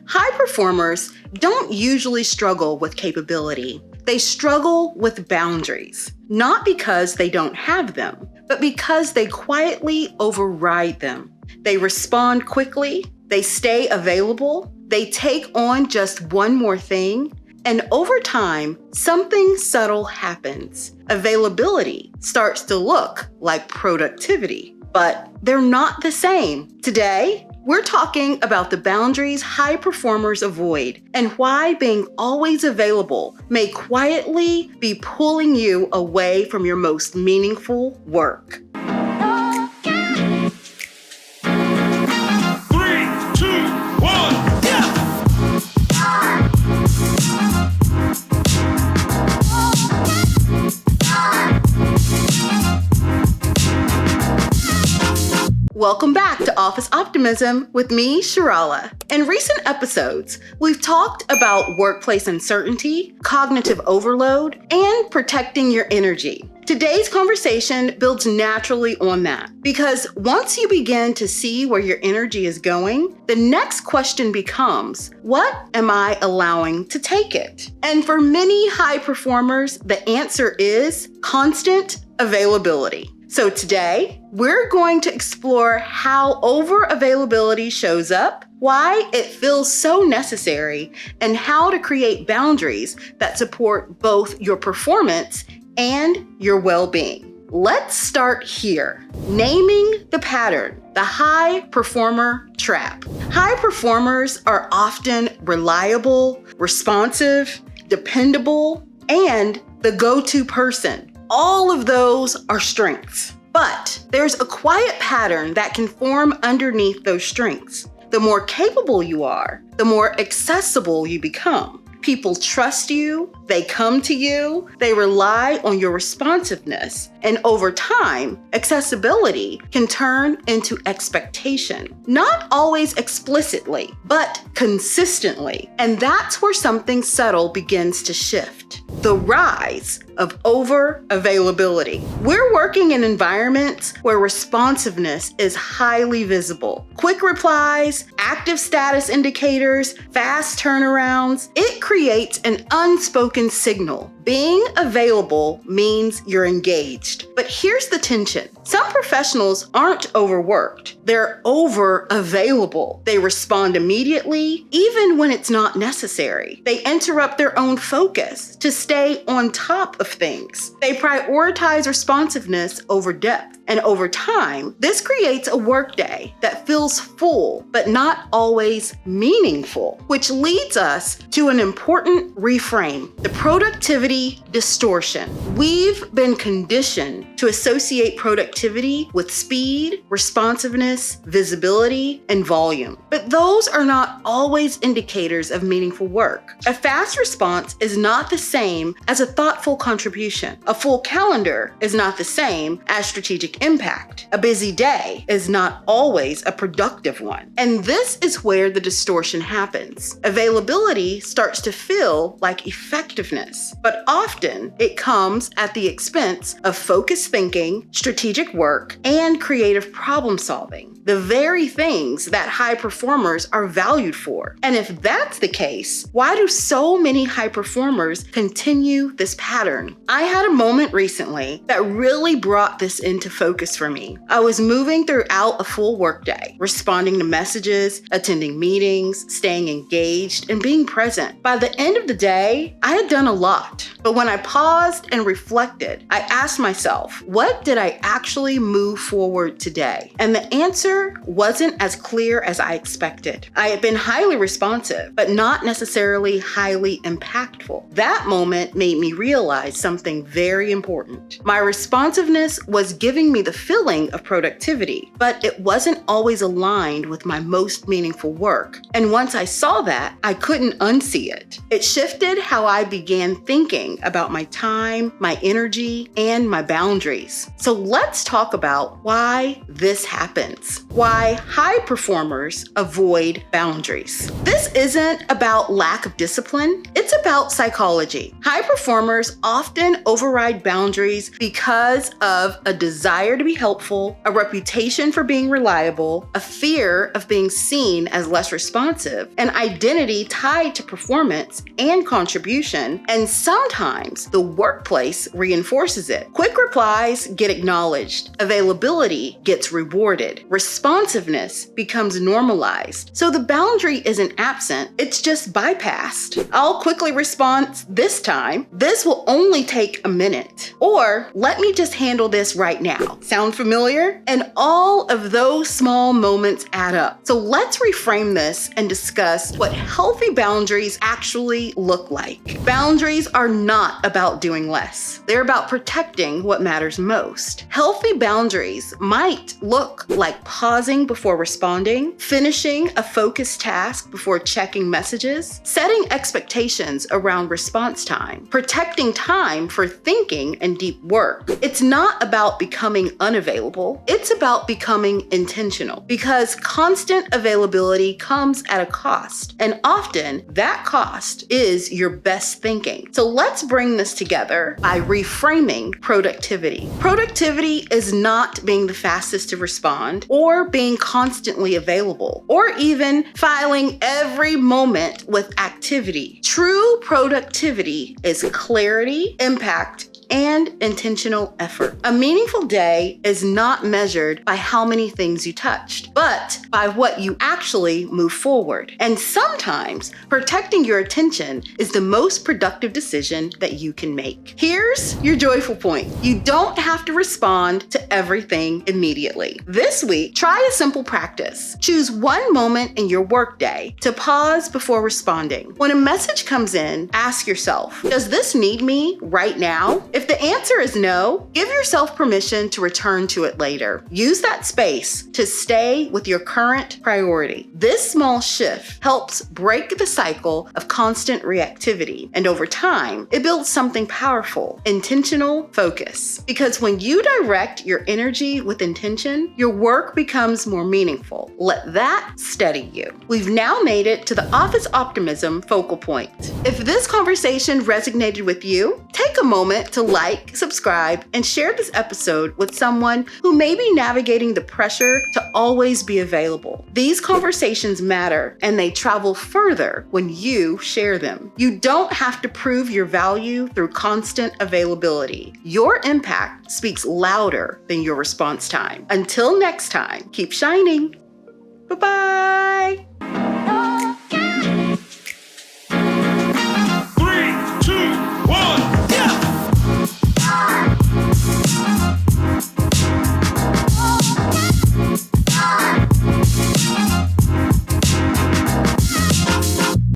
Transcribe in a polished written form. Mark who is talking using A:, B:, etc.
A: High performers don't usually struggle with capability. They struggle with boundaries, not because they don't have them, but because they quietly override them. They respond quickly, they stay available, they take on just one more thing, and over time, something subtle happens. Availability starts to look like productivity, but they're not the same. Today, we're talking about the boundaries high performers avoid and why being always available may quietly be pulling you away from your most meaningful work.
B: 3, 2, 1, yeah!
A: Welcome back to Office Optimism with me, Shirala. In recent episodes, we've talked about workplace uncertainty, cognitive overload, and protecting your energy. Today's conversation builds naturally on that because once you begin to see where your energy is going, the next question becomes, what am I allowing to take it? And for many high performers, the answer is constant availability. So today, we're going to explore how over-availability shows up, why it feels so necessary, and how to create boundaries that support both your performance and your well-being. Let's start here. Naming the pattern, the high performer trap. High performers are often reliable, responsive, dependable, and the go-to person. All of those are strengths, but there's a quiet pattern that can form underneath those strengths. The more capable you are, the more accessible you become. People trust you, they come to you, they rely on your responsiveness, and over time, accessibility can turn into expectation. Not always explicitly, but consistently. And that's where something subtle begins to shift. The rise of over-availability. We're working in environments where responsiveness is highly visible. Quick replies, active status indicators, fast turnarounds. It creates an unspoken signal. Being available means you're engaged. But here's the tension. Some professionals aren't overworked. They're over-available. They respond immediately, even when it's not necessary. They interrupt their own focus to stay on top of things. They prioritize responsiveness over depth. And over time, this creates a workday that feels full, but not always meaningful, which leads us to an important reframe, the productivity distortion. We've been conditioned to associate productivity with speed, responsiveness, visibility, and volume. But those are not always indicators of meaningful work. A fast response is not the same as a thoughtful contribution. A full calendar is not the same as strategic impact. A busy day is not always a productive one. And this is where the distortion happens. Availability starts to feel like effectiveness, but often it comes at the expense of focused thinking, strategic work, and creative problem solving. The very things that high performers are valued for. And if that's the case, why do so many high performers continue this pattern? I had a moment recently that really brought this into focus for me. I was moving throughout a full workday, responding to messages, attending meetings, staying engaged, and being present. By the end of the day, I had done a lot. But when I paused and reflected, I asked myself, what did I actually move forward today? And the answer wasn't as clear as I expected. I had been highly responsive, but not necessarily highly impactful. That moment made me realize something very important. My responsiveness was giving me the feeling of productivity, but it wasn't always aligned with my most meaningful work. And once I saw that, I couldn't unsee it. It shifted how I began thinking about my time, my energy, and my boundaries. So let's talk about why this happens. Why high performers avoid boundaries. This isn't about lack of discipline, it's about psychology. High performers often override boundaries because of a desire to be helpful, a reputation for being reliable, a fear of being seen as less responsive, an identity tied to performance and contribution, and sometimes the workplace reinforces it. Quick replies get acknowledged, availability gets rewarded, responsiveness becomes normalized. So the boundary isn't absent, it's just bypassed. I'll quickly respond this time. This will only take a minute. Or let me just handle this right now. Sound familiar? And all of those small moments add up. So let's reframe this and discuss what healthy boundaries actually look like. Boundaries are not about doing less. They're about protecting what matters most. Healthy boundaries might look like pausing before responding, finishing a focused task before checking messages, setting expectations around response time, protecting time for thinking and deep work. It's not about becoming unavailable. It's about becoming intentional because constant availability comes at a cost, and often that cost is your best thinking. So let's bring this together by reframing productivity. Productivity is not being the fastest to respond or being constantly available or even filing every moment with activity. True productivity is clarity, impact, and intentional effort. A meaningful day is not measured by how many things you touched, but by what you actually move forward. And sometimes protecting your attention is the most productive decision that you can make. Here's your joyful point. You don't have to respond to everything immediately. This week, try a simple practice. Choose one moment in your workday to pause before responding. When a message comes in, ask yourself, does this need me right now? If the answer is no, give yourself permission to return to it later. Use that space to stay with your current priority. This small shift helps break the cycle of constant reactivity, and over time, it builds something powerful, intentional focus. Because when you direct your energy with intention, your work becomes more meaningful. Let that steady you. We've now made it to the Office Optimism focal point. If this conversation resonated with you, take a moment to like, subscribe, and share this episode with someone who may be navigating the pressure to always be available. These conversations matter, and they travel further when you share them. You don't have to prove your value through constant availability. Your impact speaks louder than your response time. Until next time, keep shining. Bye-bye.